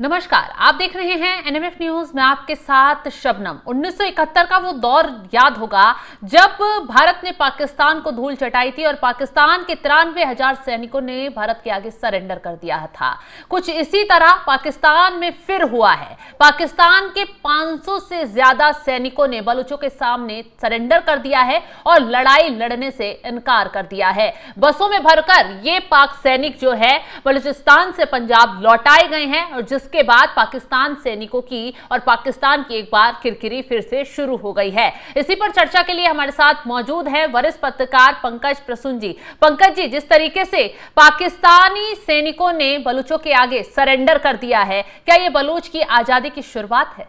नमस्कार, आप देख रहे हैं एनएमएफ न्यूज में आपके साथ शबनम। 1971 का वो दौर याद होगा जब भारत ने पाकिस्तान को धूल चटाई थी और पाकिस्तान के 93,000 सैनिकों ने भारत के आगे सरेंडर कर दिया था। कुछ इसी तरह पाकिस्तान में फिर हुआ है। पाकिस्तान के 500 से ज्यादा सैनिकों ने बलूचों के सामने सरेंडर कर दिया है और लड़ाई लड़ने से इनकार कर दिया है। बसों में भरकर ये पाक सैनिक जो है बलूचिस्तान से पंजाब लौटाए गए हैं और जिसके बाद पाकिस्तान सैनिकों की और पाकिस्तान की एक बार किरकिरी फिर से शुरू हो गई है। इसी पर चर्चा के लिए हमारे साथ मौजूद है वरिष्ठ पत्रकार पंकज प्रसून जी। पंकज जी, जिस तरीके से पाकिस्तानी सैनिकों ने बलूचों के आगे सरेंडर कर दिया है, क्या ये बलूच की आजादी की शुरुआत है?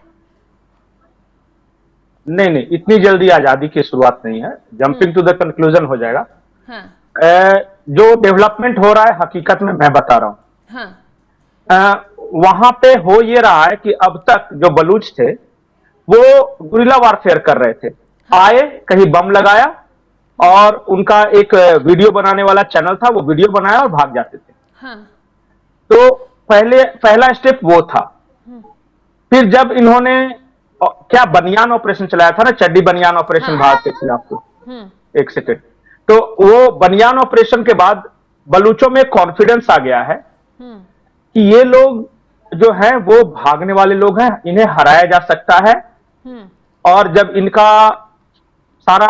नहीं, इतनी जल्दी आजादी की शुरुआत नहीं है। जंपिंग टू द कंक्लूजन हो जाएगा। हाँ। जो डेवलपमेंट हो रहा है हकीकत में मैं बता रहा हूं। हाँ। वहां पे हो ये रहा है कि अब तक जो बलूच थे वो गुरिल्ला वारफेयर कर रहे थे। आए, कहीं बम लगाया और उनका एक वीडियो बनाने वाला चैनल था, वो वीडियो बनाया और भाग जाते थे। हाँ। तो पहला स्टेप वो था। फिर जब इन्होंने क्या बनियान ऑपरेशन चलाया था ना, चड्डी बनियान ऑपरेशन भारत के खिलाफ। तो एक सेकेंड, तो वो बनियान ऑपरेशन के बाद बलूचों में कॉन्फिडेंस आ गया है कि ये लोग जो हैं वो भागने वाले लोग हैं, इन्हें हराया जा सकता है। और जब इनका सारा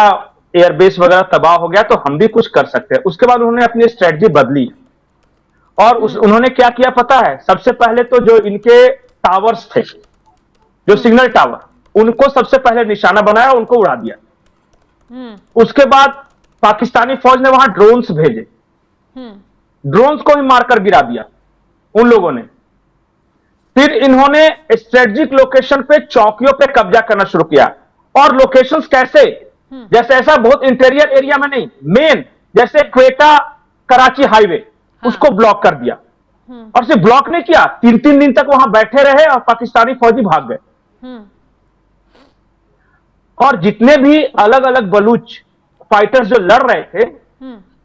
एयरबेस वगैरह तबाह हो गया तो हम भी कुछ कर सकते हैं। उसके बाद उन्होंने अपनी स्ट्रेटजी बदली और उन्होंने क्या किया पता है? सबसे पहले तो जो इनके टावर्स थे, जो सिग्नल टावर, उनको सबसे पहले निशाना बनाया, उनको उड़ा दिया। उसके बाद पाकिस्तानी फौज ने वहां ड्रोन्स भेजे, ड्रोन्स को ही मारकर गिरा दिया उन लोगों ने। फिर इन्होंने स्ट्रेटेजिक लोकेशन पे, चौकियों पे कब्जा करना शुरू किया। और लोकेशंस कैसे? जैसे ऐसा बहुत इंटीरियर एरिया में नहीं, मेन जैसे क्वेटा कराची हाईवे, उसको ब्लॉक कर दिया। और सिर्फ ब्लॉक नहीं किया, 3-3 दिन तक वहां बैठे रहे और पाकिस्तानी फौजी भाग गए। और जितने भी अलग अलग बलूच फाइटर्स जो लड़ रहे थे,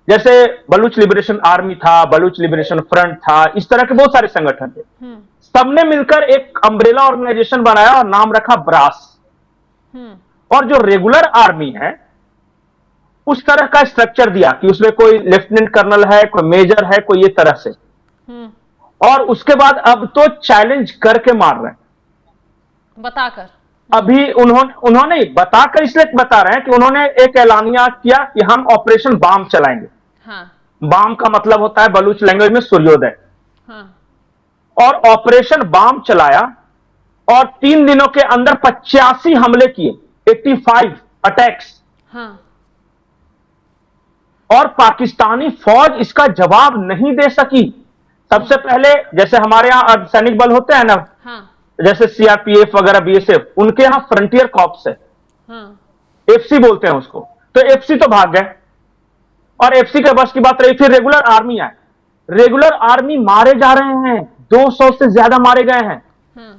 जैसे बलूच लिबरेशन आर्मी था, बलूच लिबरेशन फ्रंट था, इस तरह के बहुत सारे संगठन थे, सबने मिलकर एक अम्ब्रेला ऑर्गेनाइजेशन बनाया और नाम रखा ब्रास। और जो रेगुलर आर्मी है उस तरह का स्ट्रक्चर दिया कि उसमें कोई लेफ्टिनेंट कर्नल है, कोई मेजर है, कोई ये तरह से। और उसके बाद अब तो चैलेंज करके मार रहे हैं, बताकर। अभी उन्होंने बताकर इसलिए बता रहे हैं कि उन्होंने एक ऐलानिया किया कि हम ऑपरेशन बाम चलाएंगे। बाम का मतलब होता है बलूच लैंग्वेज में सूर्योदय। और ऑपरेशन बाम चलाया और 3 दिनों के अंदर 85 हमले किए, 85 अटैक्स। और पाकिस्तानी फौज इसका जवाब नहीं दे सकी। सबसे पहले जैसे हमारे यहां अर्धसैनिक बल होते हैं ना, जैसे सीआरपीएफ वगैरह, बीएसएफ, उनके यहां फ्रंटियर कॉर्प्स है, एफसी बोलते हैं उसको। तो एफसी तो भाग गए और एफसी के बस की बात रही। फिर रेगुलर आर्मी आए, रेगुलर आर्मी मारे जा रहे हैं, 200 से ज्यादा मारे गए हैं।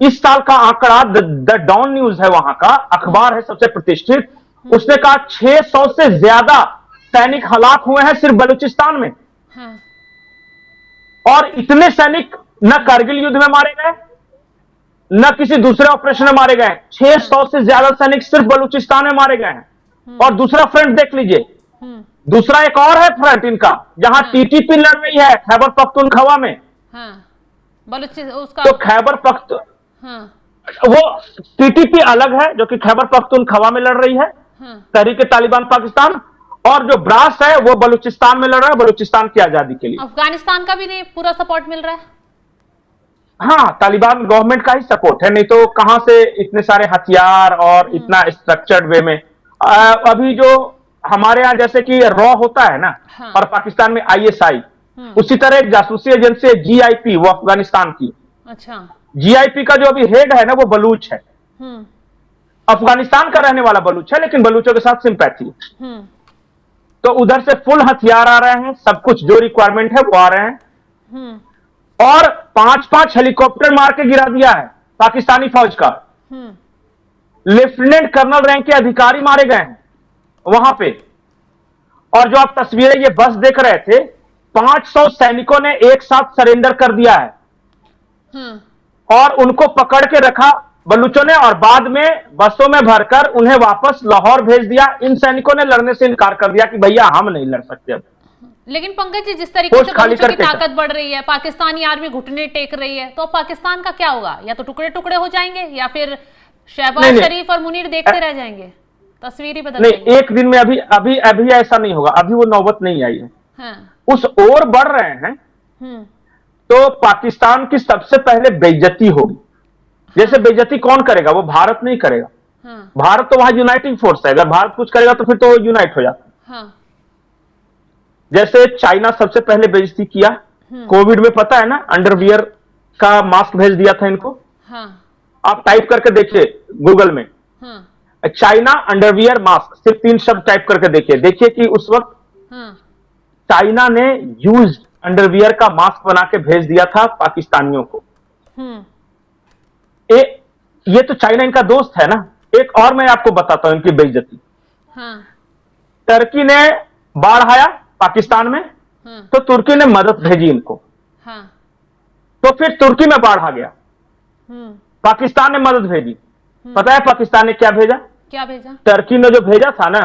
इस साल का आंकड़ा द डॉन न्यूज है, वहां का अखबार है सबसे प्रतिष्ठित, उसने कहा 600 से ज्यादा सैनिक हलाक हुए हैं सिर्फ बलूचिस्तान में। और इतने सैनिक न करगिल युद्ध में मारे गए, न किसी दूसरे ऑपरेशन में मारे गए। 600 से ज्यादा सैनिक सिर्फ बलूचिस्तान में मारे गए हैं। और दूसरा फ्रंट देख लीजिए, दूसरा एक और है फ्रंट इनका, जहां टीटीपी लड़ रही है खैबर पख्तूनख्वा में। तो खैबर वो टीटीपी अलग है जो कि खैबर पख्तूनख्वा में लड़ रही है, तहरीक-ए-तालिबान पाकिस्तान। और जो ब्रास है वो बलूचिस्तान में लड़ रहा है, बलूचिस्तान की आजादी के लिए। अफगानिस्तान का भी नहीं पूरा सपोर्ट मिल रहा है। हाँ, तालिबान गवर्नमेंट का ही सपोर्ट है, नहीं तो कहां से इतने सारे हथियार और इतना स्ट्रक्चर्ड वे में। अभी जो हमारे यहां जैसे कि रॉ होता है ना, और पाकिस्तान में आईएसआई, उसी तरह एक जासूसी एजेंसी है जीआईपी, वो अफगानिस्तान की। अच्छा। जीआईपी का जो अभी हेड है ना, वो बलूच है, अफगानिस्तान का रहने वाला बलूच है, लेकिन बलूचों के साथ सिंपैथी। तो उधर से फुल हथियार आ रहे हैं, सब कुछ जो रिक्वायरमेंट है वो आ रहे हैं। और 5-5 हेलीकॉप्टर मार के गिरा दिया है पाकिस्तानी फौज का। लेफ्टिनेंट कर्नल रैंक के अधिकारी मारे गए हैं वहां पे। और जो आप तस्वीरें ये बस देख रहे थे, 500 सैनिकों ने एक साथ सरेंडर कर दिया है। और उनको पकड़ के रखा बलूचों ने, और बाद में बसों में भरकर उन्हें वापस लाहौर भेज दिया। इन सैनिकों ने लड़ने से इनकार कर दिया कि भैया हम नहीं लड़ सकते अब। लेकिन पंकज जी, जिस तरीके से बलूचों की ताकत बढ़ रही है, पाकिस्तानी आर्मी घुटने टेक रही है, तो पाकिस्तान का क्या होगा? या तो टुकड़े टुकड़े हो जाएंगे, या फिर शहबाज शरीफ और मुनीर देखते रह जाएंगे, तस्वीर ही बदल नहीं, एक दिन में अभी अभी अभी ऐसा नहीं होगा, अभी वो नौबत नहीं आई है। हाँ। उस ओर बढ़ रहे हैं तो पाकिस्तान की सबसे पहले बेइज्जती होगी। जैसे बेइज्जती कौन करेगा? वो भारत नहीं करेगा। हाँ। भारत तो वहां यूनाइटिंग फोर्स है, अगर भारत कुछ करेगा तो फिर तो वो यूनाइट हो जाता। हाँ। जैसे चाइना सबसे पहले बेइज्जती किया कोविड में, पता है ना, अंडरवियर का मास्क भेज दिया था इनको। हाँ। आप टाइप करके देखिए गूगल में, चाइना अंडरवियर मास्क, सिर्फ 3 शब्द टाइप करके देखिए कि उस वक्त चाइना ने यूज अंडरवियर का मास्क बना के भेज दिया था पाकिस्तानियों को। ये तो चाइना इनका दोस्त है ना। एक और मैं आपको बताता हूं इनकी बेइज्जती। टर्की ने बाढ़ आया पाकिस्तान में, तो तुर्की ने मदद भेजी इनको। तो फिर तुर्की में बाढ़ आ गया, पाकिस्तान ने मदद भेजी। पता है पाकिस्तान ने क्या भेजा? टर्की ने जो भेजा था ना,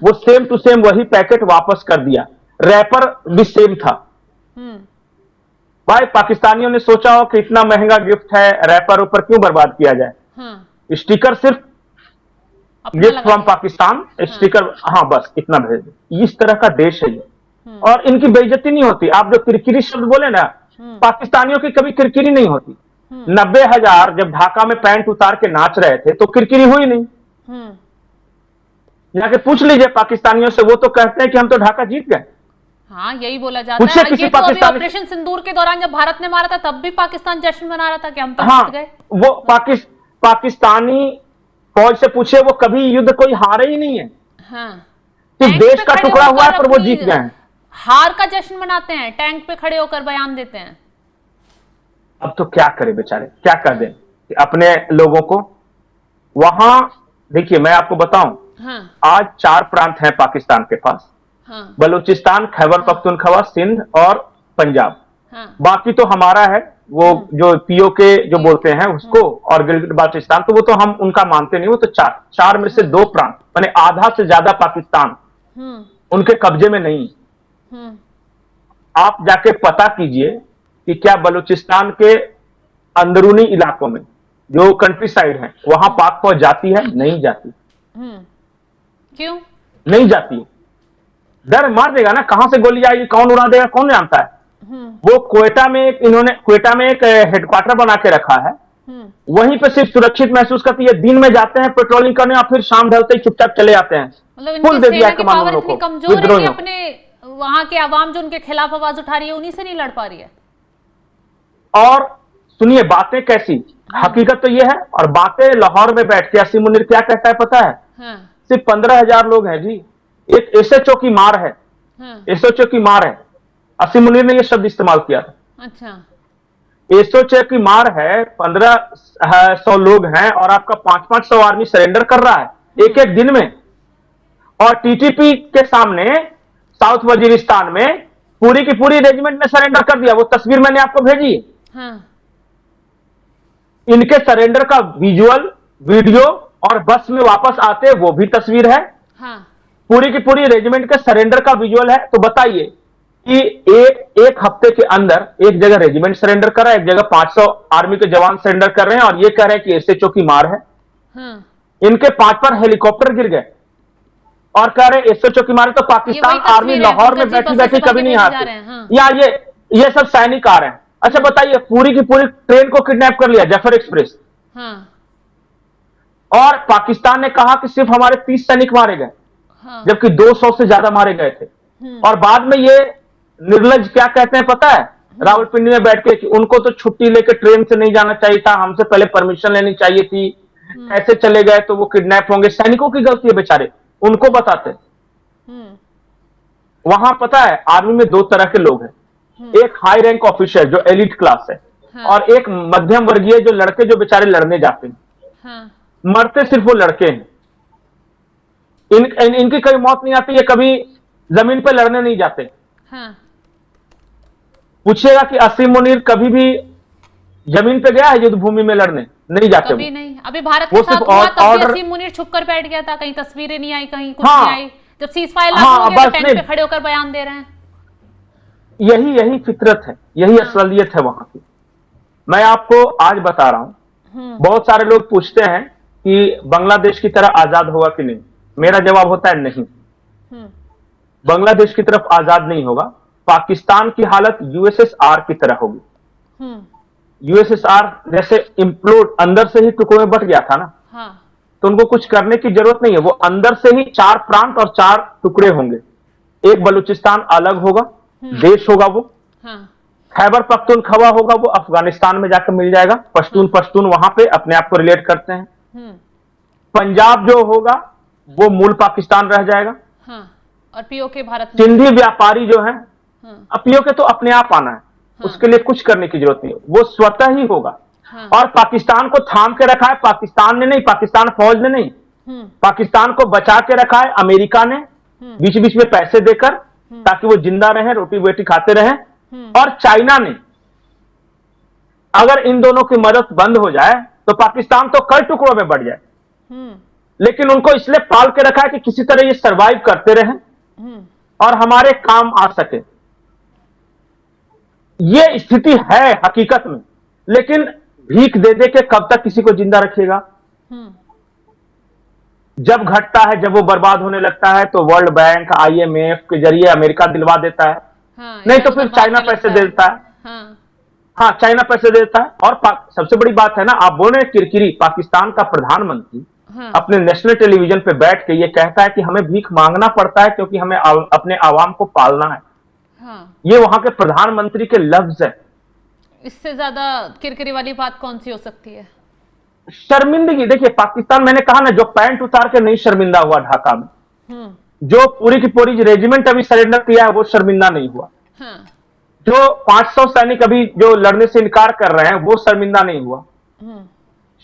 वो सेम टू सेम वही पैकेट वापस कर दिया, रैपर भी सेम था। भाई पाकिस्तानियों ने सोचा हो कि इतना महंगा गिफ्ट है, रैपर ऊपर क्यों बर्बाद किया जाए, स्टिकर सिर्फ गिफ्ट फ्रॉम पाकिस्तान, स्टिकर, हाँ बस इतना भेज दो। इस तरह का देश है ये, और इनकी बेइज्जती नहीं होती। आप जो किरकिरी शब्द बोले ना, पाकिस्तानियों की कभी किरकिरी नहीं होती। 90,000 जब ढाका में पैंट उतार के नाच रहे थे तो किरकिरी हुई नहीं। जाके पूछ लीजिए पाकिस्तानियों से, वो तो कहते हैं कि हम तो ढाका जीत गए। हाँ, यही बोला जाता है। ये तो अभी ऑपरेशन सिंदूर के दौरान जब भारत ने मारा था, तब भी पाकिस्तान जश्न मना रहा था कि हम तो जीत गए। वो पाकिस्तानी फौज से पूछे, वो कभी युद्ध कोई हारे ही नहीं है। सिर्फ देश का टुकड़ा हुआ है, पर वो जीत गए हैं। हार का जश्न मनाते हैं, टैंक पे खड़े होकर बयान देते हैं। अब तो क्या करें बेचारे, क्या कर दें अपने लोगों को। वहां देखिए, मैं आपको बताऊं, आज 4 प्रांत हैं पाकिस्तान के पास। बलूचिस्तान, खैबर पख्तूनख्वा, सिंध और पंजाब। बाकी तो हमारा है, वो जो पीओके जो बोलते हैं उसको, और गिलगित बाल्टिस्तान, तो वो तो हम उनका मानते नहीं। वो तो 4 में से 2 प्रांत, माने आधा से ज्यादा पाकिस्तान उनके कब्जे में नहीं। आप जाके पता कीजिए कि क्या बलूचिस्तान के अंदरूनी इलाकों में, जो कंट्री साइड है, वहां पाक फौज जाती है? नहीं जाती। क्यों नहीं जाती? डर मार देगा ना, कहां से गोली आएगी, कौन उड़ा देगा, कौन जानता है। वो क्वेटा में एक हेडक्वार्टर बना के रखा है, वहीं पे सिर्फ सुरक्षित महसूस करती है। दिन में जाते हैं पेट्रोलिंग करने, और फिर शाम ढलते ही चुपचाप चले आते हैं। फुल दे दिया कमांडरों को। कमजोर है कि अपने वहां के आवाम जो उनके खिलाफ आवाज उठा रही है, उन्हीं से नहीं लड़ पा रही है। और सुनिए बातें कैसी, हकीकत तो ये है, और बातें लाहौर में बैठ के असीम मुनीर क्या कहता है पता है? सिर्फ 15,000 लोग हैं जी, एक एसएचओ की मार है। एसएचओ की मार है, असीम मुनीर ने यह शब्द इस्तेमाल किया था। अच्छा। एसएचओ की मार है, 1500 लोग हैं, और आपका 500-500 आर्मी सरेंडर कर रहा है एक दिन में। और टीटीपी के सामने साउथ वजीरिस्तान में पूरी की पूरी रेजिमेंट ने सरेंडर कर दिया। वो तस्वीर मैंने आपको भेजी। इनके सरेंडर का विजुअल, वीडियो, और बस में वापस आते वो भी तस्वीर है। पूरी की पूरी रेजिमेंट के सरेंडर का विजुअल है। तो बताइए कि एक हफ्ते के अंदर एक जगह रेजिमेंट सरेंडर कर रहा है, एक जगह 500 आर्मी के जवान सरेंडर कर रहे हैं, और ये कह रहे हैं कि एसएचओ की मार है। इनके 5 पर हेलीकॉप्टर गिर गए और कह रहे एसएचओ की मार है। तो पाकिस्तान आर्मी लाहौर में बैठी बैठी कभी नहीं आती, या ये सब सैनिक आ रहे हैं। अच्छा बताइए, पूरी की पूरी ट्रेन को किडनैप कर लिया, जफर एक्सप्रेस। और पाकिस्तान ने कहा कि सिर्फ हमारे 30 सैनिक मारे गए, जबकि 200 से ज्यादा मारे गए थे। और बाद में ये निर्लज क्या कहते हैं पता है, रावलपिंडी में बैठ के, कि उनको तो छुट्टी लेके ट्रेन से नहीं जाना चाहिए था, हमसे पहले परमिशन लेनी चाहिए थी, ऐसे चले गए तो वो किडनैप होंगे। सैनिकों की गलती है बेचारे, उनको बताते। वहां पता है आर्मी में 2 तरह के लोग हैं, एक हाई रैंक ऑफिसर जो एलिट क्लास है, और एक मध्यम वर्गीय जो लड़के जो बेचारे लड़ने जाते हैं। मरते सिर्फ वो लड़के हैं। इनकी कभी मौत नहीं आती, ये कभी जमीन पे लड़ने नहीं जाते। पूछिएगा कि असीम मुनीर कभी भी जमीन पे गया है युद्ध भूमि में लड़ने? नहीं जाते कभी वो। नहीं। अभी भारत के वो साथ सिर्फ हुआ तब भी ऑर्डर। असीम मुनीर छुप कर बैठ गया था, कहीं तस्वीरें नहीं आई, कहीं कुछ हाँ, नहीं आई। जब सीज फायर लागू हाँ, हो गया तो बस टैंक नहीं, पे खड़े होकर बयान दे रहे हैं। यही यही फितरत है, यही हाँ। असलियत है वहां की। मैं आपको आज बता रहा हूं, बहुत सारे लोग पूछते हैं कि बांग्लादेश की तरह आजाद होगा कि नहीं। मेरा जवाब होता है नहीं, बांग्लादेश की तरफ आजाद नहीं होगा। पाकिस्तान की हालत यूएसएसआर की तरह होगी। यूएसएसआर जैसे इम्प्लोड, अंदर से ही टुकड़ों में बट गया था ना, हाँ। तो उनको कुछ करने की जरूरत नहीं है। वो अंदर से ही 4 प्रांत और 4 टुकड़े होंगे। एक बलूचिस्तान अलग होगा, देश होगा वो। हाँ। खैबर पख्तूनख्वा होगा, वो अफगानिस्तान में जाकर मिल जाएगा। पश्तून वहां पे अपने आप को रिलेट करते हैं। पंजाब जो होगा वो मूल पाकिस्तान रह जाएगा। हाँ। और पीओके भारत में। सिंधी व्यापारी जो है, हाँ। पीओके तो अपने आप आना है। हाँ। उसके लिए कुछ करने की जरूरत नहीं है, वो स्वतः ही होगा। हाँ। और पाकिस्तान को थाम के रखा है पाकिस्तान ने नहीं, पाकिस्तान फौज ने नहीं, पाकिस्तान को बचा के रखा है अमेरिका ने, बीच बीच में पैसे देकर, ताकि वो जिंदा रहे, रोटी बेटी खाते रहे। और चाइना ने। अगर इन दोनों की मदद बंद हो जाए तो पाकिस्तान तो कई टुकड़ों में बढ़ जाए। लेकिन उनको इसलिए पाल के रखा है कि किसी तरह ये सरवाइव करते रहें और हमारे काम आ सके। ये स्थिति है हकीकत में, लेकिन भीख दे दे के कब तक किसी को जिंदा रखिएगा। जब घटता है, जब वो बर्बाद होने लगता है, तो वर्ल्ड बैंक, आईएमएफ के जरिए अमेरिका दिलवा देता है। हाँ, नहीं तो फिर चाइना पैसे देता है। हाँ, चाइना पैसे देता है। और सबसे बड़ी बात है ना, आप बोल रहे हैं किरकिरी, पाकिस्तान का प्रधानमंत्री अपने नेशनल टेलीविजन पे बैठ के ये कहता है कि हमें भीख मांगना पड़ता है क्योंकि हमें अपने आवाम को पालना है। ये वहां के प्रधानमंत्री के लफ्ज है। इससे ज्यादा किरकिरी वाली बात कौन सी हो सकती है? शर्मिंदगी। देखिए, पाकिस्तान, मैंने कहा ना, जो पैंट उतार के नहीं शर्मिंदा हुआ ढाका में, जो पूरी की पूरी रेजिमेंट अभी सरेंडर किया है वो शर्मिंदा नहीं हुआ। जो 500 सैनिक अभी जो लड़ने से इनकार कर रहे हैं वो शर्मिंदा नहीं हुआ।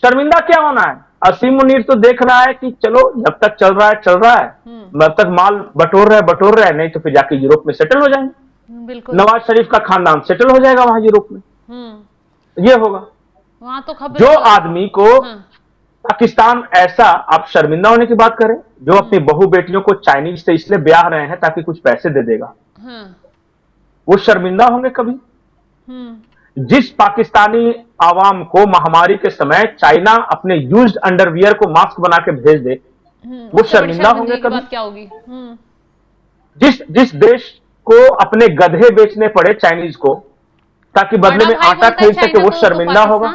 शर्मिंदा क्या होना है? असीम मुनीर तो देख रहा है कि चलो जब तक चल रहा है चल रहा है, जब तक माल बटोर रहे हैं, नहीं तो फिर जाके यूरोप में सेटल हो जाएंगे। बिल्कुल। नवाज शरीफ का खानदान सेटल हो जाएगा वहां यूरोप में। ये होगा वहां तो खबर। जो आदमी को पाकिस्तान ऐसा, आप शर्मिंदा होने की बात करें, जो अपनी बहू बेटियों को चाइनीज से इसलिए ब्याह रहे हैं ताकि कुछ पैसे दे देगा, वो शर्मिंदा होंगे कभी? जिस पाकिस्तानी आवाम को महामारी के समय चाइना अपने यूज्ड अंडरवियर को मास्क बना के भेज दे, वो शर्मिंदा होंगे कभी? क्या होगी? जिस देश को अपने गधे बेचने पड़े चाइनीज को ताकि बदले में आटा खरीद सके, वो शर्मिंदा होगा?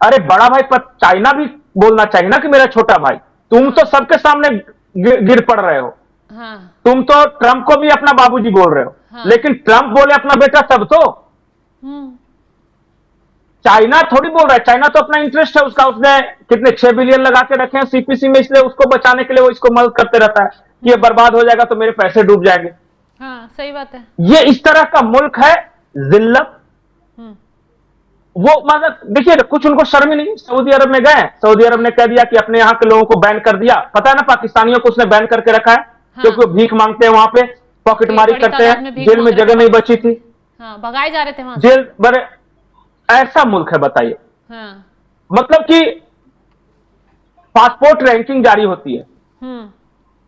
अरे बड़ा भाई, पर चाइना भी बोलना चाहिए ना कि मेरा छोटा भाई। तुम तो सबके सामने गिर पड़ रहे हो। तुम तो ट्रंप को भी अपना बाबूजी बोल रहे हो, लेकिन ट्रंप बोले अपना बेटा तब तो। चाइना थोड़ी बोल रहा है, चाइना तो अपना इंटरेस्ट है उसका, उसने कितने 6 बिलियन लगा के रखे हैं सीपीसी में, इसलिए उसको बचाने के लिए वो इसको मदद करते रहता है कि ये बर्बाद हो जाएगा तो मेरे पैसे डूब जाएंगे। हाँ, सही बात है। ये इस तरह का मुल्क है, जिल्लत। वो मतलब देखिए, कुछ उनको शर्म ही नहीं। सऊदी अरब में गए, सऊदी अरब ने कह दिया कि अपने यहाँ के लोगों को बैन कर दिया। पता है ना, पाकिस्तानियों को उसने बैन करके रखा है। क्योंकि वो भीख मांगते हैं वहां पे, पॉकेटमारी करते हैं। जेल में जगह नहीं बची थी, भगाए जा रहे थे वहां जेल बड़े। ऐसा मुल्क है, बताइए। मतलब कि पासपोर्ट रैंकिंग जारी होती है,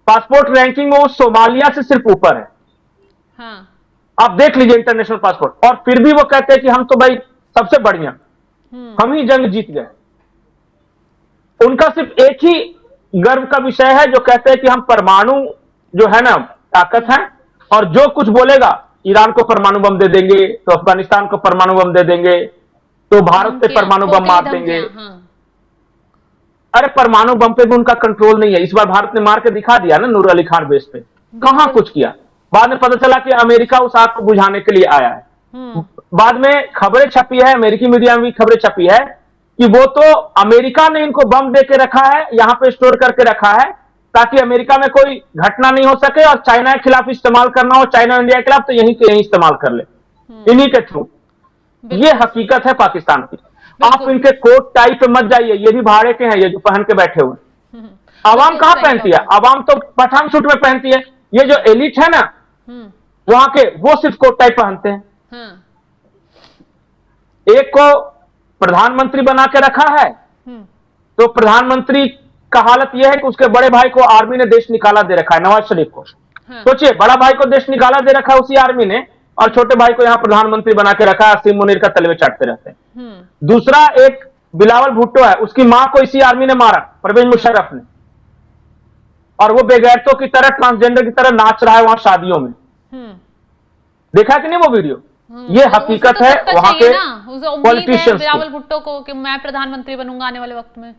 पासपोर्ट रैंकिंग में वो सोमालिया से सिर्फ ऊपर है। आप देख लीजिए इंटरनेशनल पासपोर्ट, और फिर भी वो कहते हैं कि हम तो भाई सबसे बढ़िया, हम ही जंग जीत गए। उनका सिर्फ एक ही गर्व का विषय है, जो कहते हैं कि हम परमाणु जो है ना ताकत है, और जो कुछ बोलेगा, ईरान को परमाणु बम दे देंगे, तो अफगानिस्तान को परमाणु बम दे देंगे, तो भारत पे परमाणु बम मार देंगे। अरे परमाणु बम पे भी उनका कंट्रोल नहीं है। इस बार भारत ने मार के दिखा दिया ना नूर अली खान बेस पे, कहां कुछ किया। बाद में पता चला कि अमेरिका उस आग को बुझाने के लिए आया है। बाद में खबरें छपी है, अमेरिकी मीडिया में भी खबरें छपी है कि वो तो अमेरिका ने इनको बम दे के रखा है, यहां पे स्टोर करके रखा है, ताकि अमेरिका में कोई घटना नहीं हो सके और चाइना के खिलाफ इस्तेमाल करना हो, चाइना इंडिया के खिलाफ, तो यहीं के यहीं इस्तेमाल कर ले, इन्हीं के थ्रू। ये हकीकत है पाकिस्तान की। आप इनके कोट टाई पे मत जाइए, ये भी भाड़े के हैं, ये जो पहन के बैठे हुए। आवाम कहां पहनती है? आवाम तो पठान सूट में पहनती है। ये जो एलिट है ना वहां के, वो सिर्फ कोट टाई पहनते हैं। एक को प्रधानमंत्री बना के रखा है, तो प्रधानमंत्री का हालत यह है कि उसके बड़े भाई को आर्मी ने देश निकाला दे रखा है, नवाज शरीफ को। सोचिए, बड़ा भाई को देश निकाला दे रखा है उसी आर्मी ने, और छोटे भाई को यहां प्रधानमंत्री बना के रखा है, असीम मुनीर का तलवे चाटते रहते हैं। दूसरा एक बिलावल भुट्टो है, उसकी मां को इसी आर्मी ने मारा, परवेज मुशर्रफ ने, और वो बेगैरतों की तरह, ट्रांसजेंडर की तरह नाच रहा है वहां शादियों में। देखा कि नहीं वो वीडियो? ये हकीकत है वहां के पॉलिटिशियंस। बिलावल भुट्टो को कि मैं प्रधानमंत्री बनूंगा आने वाले वक्त में।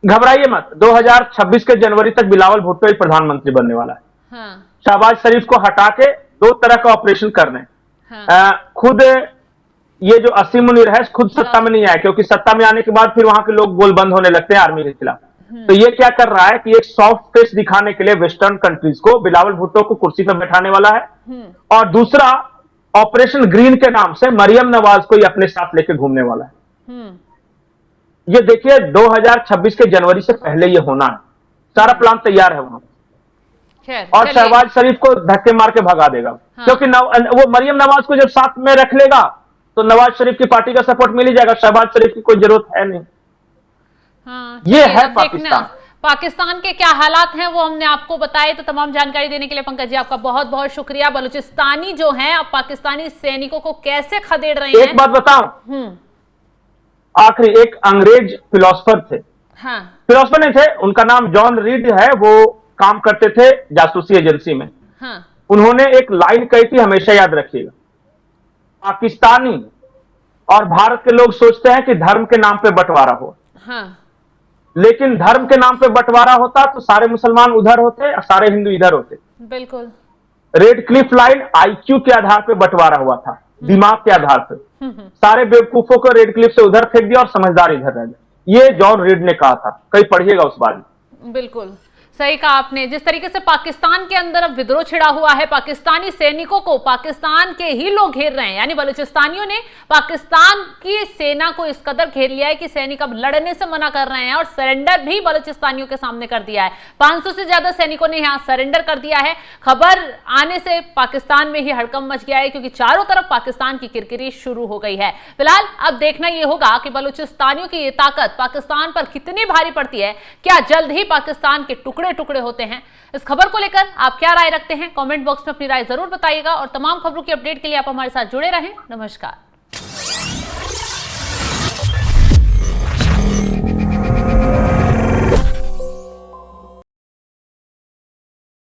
घबराइए मत, 2026 के जनवरी तक बिलावल भुट्टो ही प्रधानमंत्री बनने वाला है। शहबाज शरीफ को हटा के दो तरह का ऑपरेशन करने। खुद ये जो असीम मुनीर है खुद सत्ता में नहीं आया, क्योंकि सत्ता में आने के बाद फिर वहां के लोग गोल बंद होने लगते हैं आर्मी के खिलाफ। तो ये क्या कर रहा है कि एक सॉफ्ट फेस दिखाने के लिए वेस्टर्न कंट्रीज को बिलावल भुट्टो को कुर्सी पर बैठाने वाला है, और दूसरा ऑपरेशन ग्रीन के नाम से मरियम नवाज को ही अपने साथ लेकर घूमने वाला है। ये देखिए 2026 के जनवरी से पहले ये होना है, सारा प्लान तैयार है वहां, और शहबाज शरीफ को धक्के मार के भगा देगा। क्योंकि वो मरियम नवाज को जब साथ में रख लेगा तो नवाज शरीफ की पार्टी का सपोर्ट मिल ही जाएगा, शहबाज शरीफ की कोई जरूरत है नहीं। ये है पाकिस्तान। पाकिस्तान के क्या हालात हैं वो हमने आपको बताए, तो तमाम जानकारी देने के लिए पंकज जी आपका बहुत बहुत शुक्रिया। बलूचिस्तानी जो हैं अब पाकिस्तानी सैनिकों को कैसे खदेड़ रहे हैं? एक बात बताऊं, आखिरी एक अंग्रेज फिलोसफर थे, फिलोसफर नहीं थे, उनका नाम जॉन रीड है, वो काम करते थे जासूसी एजेंसी में। उन्होंने एक लाइन कही थी, हमेशा याद रखिएगा, पाकिस्तानी और भारत के लोग सोचते हैं कि धर्म के नाम पे बंटवारा हो, लेकिन धर्म के नाम पे बंटवारा होता तो सारे मुसलमान उधर होते और सारे हिंदू इधर होते। बिल्कुल। रेड क्लिफ लाइन आईक्यू के आधार पे बंटवारा हुआ था, दिमाग के आधार पे। सारे बेवकूफों को रेड क्लिफ से उधर फेंक दिया और समझदार इधर रह गए। ये जॉन रीड ने कहा था, कहीं पढ़िएगा उस बारे में। बिल्कुल सही कहा आपने। जिस तरीके से पाकिस्तान के अंदर अब विद्रोह छिड़ा हुआ है, पाकिस्तानी सैनिकों को पाकिस्तान के ही लोग घेर रहे हैं, यानी बलूचिस्तानियों ने पाकिस्तान की सेना को इस कदर घेर लिया है कि सैनिक अब लड़ने से मना कर रहे हैं, और सरेंडर भी बलूचिस्तानियों के सामने कर दिया है। 500 से ज्यादा सैनिकों ने यहां सरेंडर कर दिया है। खबर आने से पाकिस्तान में ही हड़कंप मच गया है, क्योंकि चारों तरफ पाकिस्तान की किरकिरी शुरू हो गई है। फिलहाल अब देखना यह होगा कि बलूचिस्तानियों की ये ताकत पाकिस्तान पर कितनी भारी पड़ती है। क्या जल्द ही पाकिस्तान के टुकड़े टुकड़े होते हैं? इस खबर को लेकर आप क्या राय रखते हैं? कमेंट बॉक्स में अपनी राय जरूर बताइएगा, और तमाम खबरों की अपडेट के लिए आप हमारे साथ जुड़े रहें। नमस्कार।